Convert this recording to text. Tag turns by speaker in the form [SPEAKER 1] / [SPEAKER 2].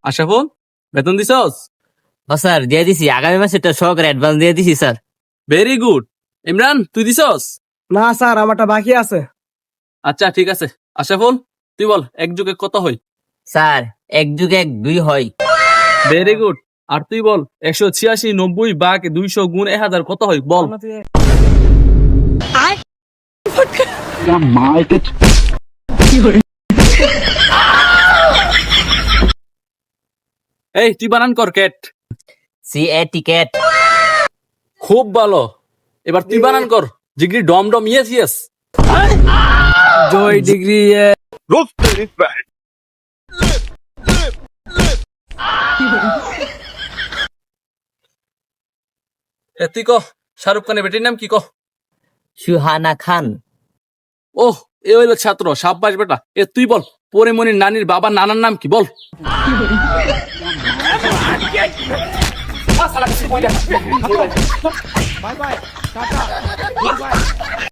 [SPEAKER 1] আশাফুল, বেতন দিছস?
[SPEAKER 2] স্যার দিয়ে দিছি, আগামী মাসে একটা সহকারে অ্যাডভান্স দিয়ে দিছি স্যার।
[SPEAKER 1] Very good. ইমরান, তুই দিছস?
[SPEAKER 3] না স্যার, আমারটা বাকি আছে।
[SPEAKER 1] আচ্ছা ঠিক আছে। আশাফুল, তুই বল 1 যোগ 1 কত হয়?
[SPEAKER 2] স্যার 1 যোগ 1 2 হয়।
[SPEAKER 1] Very good. আর তুই বল 186 90 ভাগ 200 গুণ 1000 কত হয় বল। এই তুই বানান কর কেট।
[SPEAKER 2] CA ticket.
[SPEAKER 1] খুব ভালো। এবার তুই বানান কর জিগরি ডম ডম ইয়েস ইয়েস।
[SPEAKER 3] জয় ডিগ্রি
[SPEAKER 1] তুই ক শাহরুখ খানের বেটির নাম কি ক?
[SPEAKER 2] সুহানা খান।
[SPEAKER 1] ওহ, এ হইলো ছাত্র সাব্বাস বেটা। তুই বল পরিমণির নানির বাবার নানার নাম কি বল।